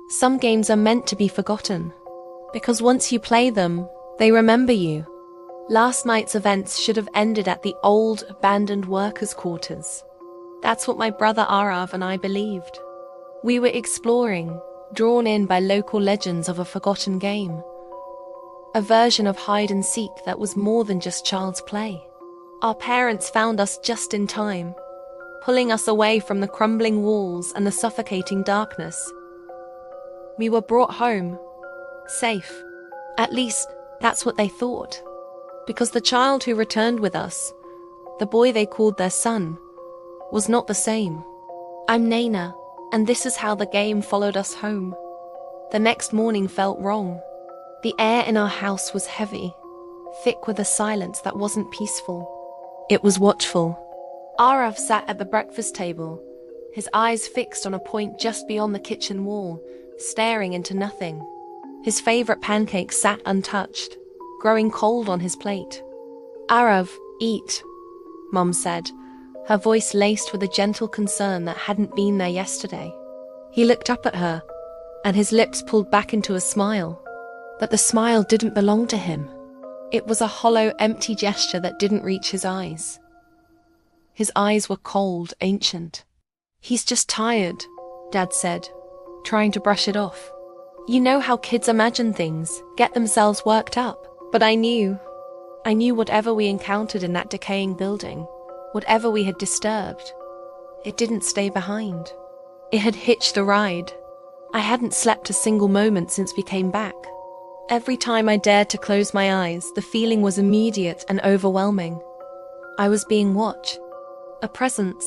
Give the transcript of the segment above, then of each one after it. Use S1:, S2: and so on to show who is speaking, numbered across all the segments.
S1: Some games are meant to be forgotten, because once you play them, they remember you. Last night's events should have ended at the old, abandoned workers' quarters. That's what my brother Arav and I believed. We were exploring, drawn in by local legends of a forgotten game. A version of hide and seek that was more than just child's play. Our parents found us just in time, pulling us away from the crumbling walls and the suffocating darkness. We were brought home, safe. At least, that's what they thought. Because the child who returned with us, the boy they called their son, was not the same. I'm Naina, and this is how the game followed us home. The next morning felt wrong. The air in our house was heavy, thick with a silence that wasn't peaceful. It was watchful. Arav sat at the breakfast table, his eyes fixed on a point just beyond the kitchen wall, staring into nothing. His favorite pancake sat untouched, growing cold on his plate. Arav, eat, Mom said, her voice laced with a gentle concern that hadn't been there yesterday. He looked up at her, and his lips pulled back into a smile. But the smile didn't belong to him. It was a hollow, empty gesture that didn't reach his eyes. His eyes were cold, ancient. He's just tired, Dad said, trying to brush it off. You know how kids imagine things, get themselves worked up. But I knew whatever we encountered in that decaying building, whatever we had disturbed, it didn't stay behind. It had hitched a ride. I hadn't slept a single moment since we came back. Every time I dared to close my eyes, the feeling was immediate and overwhelming. I was being watched. A presence,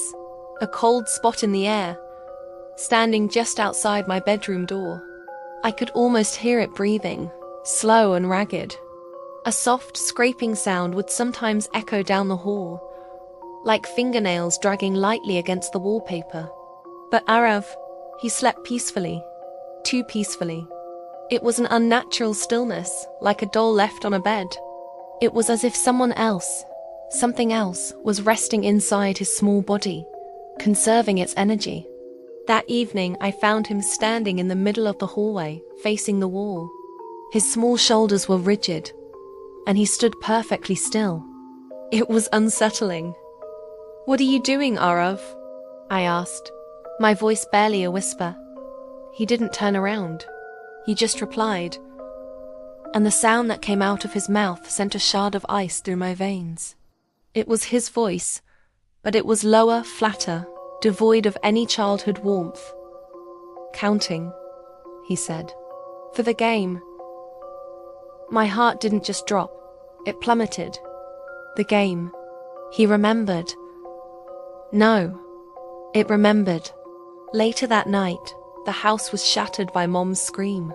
S1: a cold spot in the air, standing just outside my bedroom door. I could almost hear it breathing, slow and ragged. A soft, scraping sound would sometimes echo down the hall, like fingernails dragging lightly against the wallpaper. But Arav, he slept peacefully, too peacefully. It was an unnatural stillness, like a doll left on a bed. It was as if someone else, something else, was resting inside his small body, conserving its energy. That evening, I found him standing in the middle of the hallway, facing the wall. His small shoulders were rigid, and he stood perfectly still. It was unsettling. "What are you doing, Arav?" I asked, my voice barely a whisper. He didn't turn around. He just replied, and the sound that came out of his mouth sent a shard of ice through my veins. It was his voice, but it was lower, flatter, devoid of any childhood warmth. "Counting," he said. "For the game." My heart didn't just drop, it plummeted. The game. He remembered. No, it remembered. Later that night, the house was shattered by Mom's scream.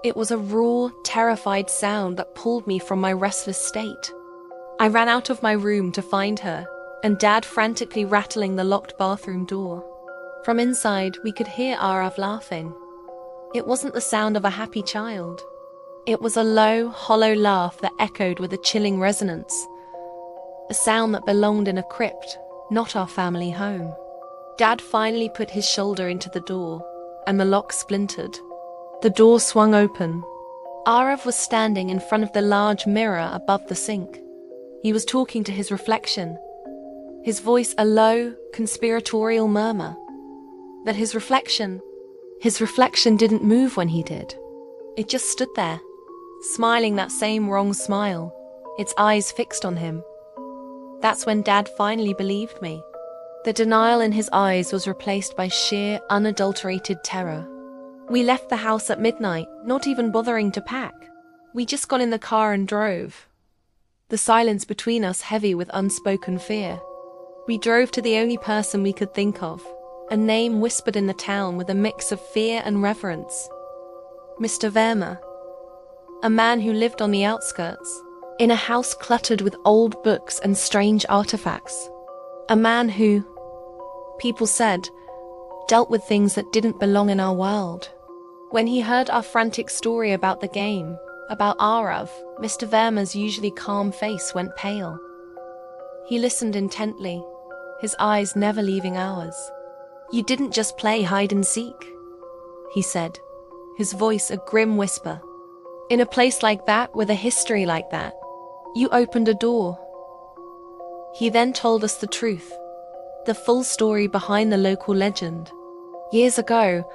S1: It was a raw, terrified sound that pulled me from my restless state. I ran out of my room to find her, and Dad frantically rattling the locked bathroom door. From inside, we could hear Arav laughing. It wasn't the sound of a happy child. It was a low, hollow laugh that echoed with a chilling resonance. A sound that belonged in a crypt, not our family home. Dad finally put his shoulder into the door, and the lock splintered. The door swung open. Arav was standing in front of the large mirror above the sink. He was talking to his reflection, his voice a low, conspiratorial murmur. But his reflection didn't move when he did. It just stood there, smiling that same wrong smile, its eyes fixed on him. That's when Dad finally believed me. The denial in his eyes was replaced by sheer, unadulterated terror. We left the house at midnight, not even bothering to pack. We just got in the car and drove. The silence between us heavy with unspoken fear. We drove to the only person we could think of, a name whispered in the town with a mix of fear and reverence. Mr. Verma. A man who lived on the outskirts, in a house cluttered with old books and strange artifacts. A man who, people said, dealt with things that didn't belong in our world. When he heard our frantic story about the game, about Arav, Mr. Verma's usually calm face went pale. He listened intently, his eyes never leaving ours. "You didn't just play hide and seek," he said, his voice a grim whisper. In a place like that, with a history like that, you opened a door. He then told us the truth, the full story behind the local legend. Years ago,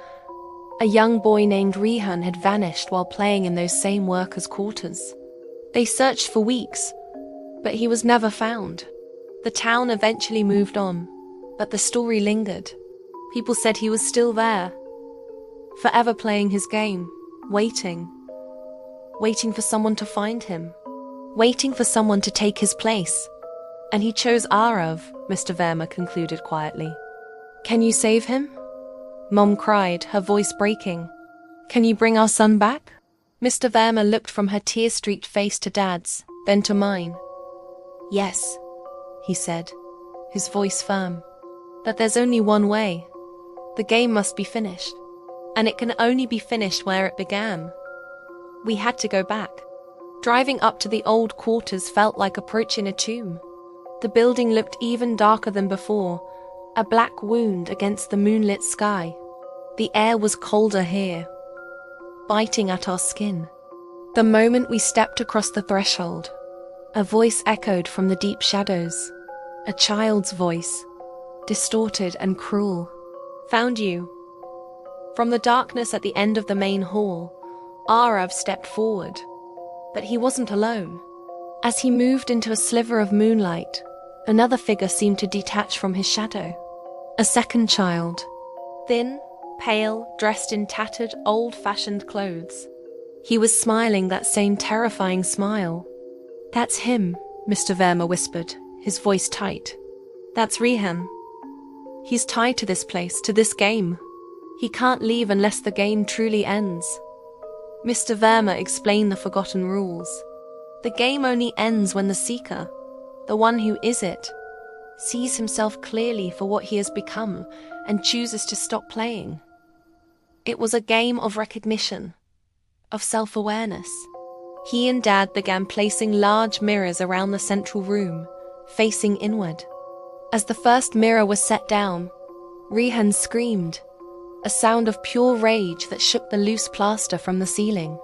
S1: a young boy named Rehan had vanished while playing in those same workers' quarters. They searched for weeks, but he was never found. The town eventually moved on, but the story lingered. People said he was still there, forever playing his game, waiting for someone to find him, waiting for someone to take his place. And he chose Arav, Mr. Verma concluded quietly. Can you save him? Mom cried, her voice breaking. Can you bring our son back? Mr. Verma looked from her tear-streaked face to Dad's, then to mine. Yes, he said, his voice firm. But there's only one way. The game must be finished. And it can only be finished where it began. We had to go back. Driving up to the old quarters felt like approaching a tomb. The building looked even darker than before, a black wound against the moonlit sky. The air was colder here, biting at our skin. The moment we stepped across the threshold, a voice echoed from the deep shadows, a child's voice, distorted and cruel. Found you. From the darkness at the end of the main hall, Arav stepped forward. But he wasn't alone. As he moved into a sliver of moonlight, another figure seemed to detach from his shadow. A second child. Thin, pale, dressed in tattered, old-fashioned clothes. He was smiling that same terrifying smile. That's him, Mr. Verma whispered, his voice tight. That's Rehan. He's tied to this place, to this game. He can't leave unless the game truly ends. Mr. Verma explained the forgotten rules. The game only ends when the seeker, the one who is it, sees himself clearly for what he has become and chooses to stop playing. It was a game of recognition, of self-awareness. He and Dad began placing large mirrors around the central room, facing inward. As the first mirror was set down, Rehan screamed, a sound of pure rage that shook the loose plaster from the ceiling.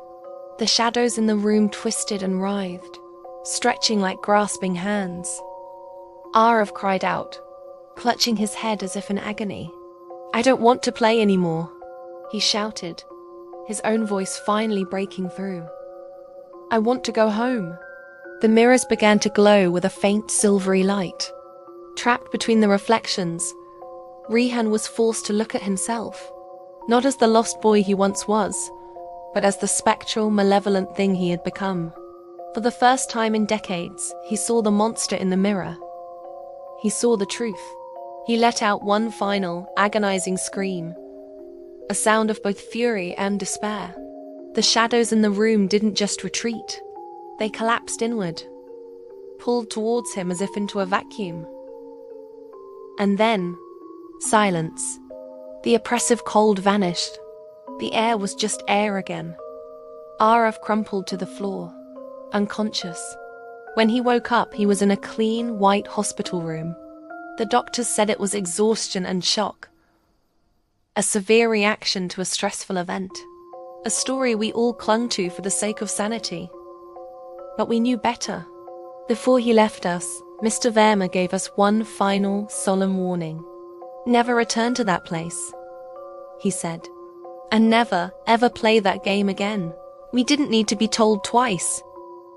S1: The shadows in the room twisted and writhed, stretching like grasping hands. Arav cried out, clutching his head as if in agony. I don't want to play anymore, he shouted, his own voice finally breaking through. I want to go home. The mirrors began to glow with a faint silvery light. Trapped between the reflections, Rehan was forced to look at himself, not as the lost boy he once was, but as the spectral, malevolent thing he had become. For the first time in decades, he saw the monster in the mirror. He saw the truth. He let out one final, agonizing scream, a sound of both fury and despair. The shadows in the room didn't just retreat. They collapsed inward, pulled towards him as if into a vacuum. And then, silence. The oppressive cold vanished. The air was just air again. Arav crumpled to the floor, unconscious. When he woke up, he was in a clean, white hospital room. The doctors said it was exhaustion and shock, a severe reaction to a stressful event, a story we all clung to for the sake of sanity. But we knew better. Before he left us, Mr. Verma gave us one final, solemn warning. Never return to that place, he said. And never, ever play that game again. We didn't need to be told twice.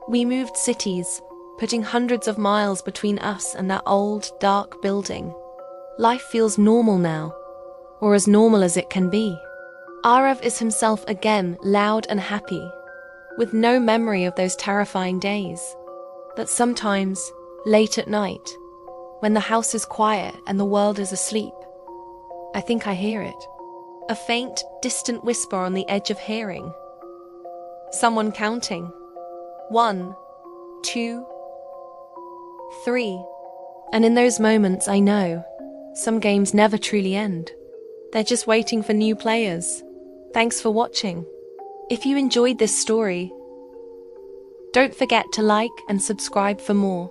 S1: We moved cities, putting hundreds of miles between us and that old, dark building. Life feels normal now, or as normal as it can be. Arav is himself again, loud and happy, with no memory of those terrifying days. But sometimes, late at night, when the house is quiet and the world is asleep, I think I hear it. A faint, distant whisper on the edge of hearing. Someone counting. 1, 2, 3. And in those moments, I know, some games never truly end. They're just waiting for new players. Thanks for watching. If you enjoyed this story, don't forget to like and subscribe for more.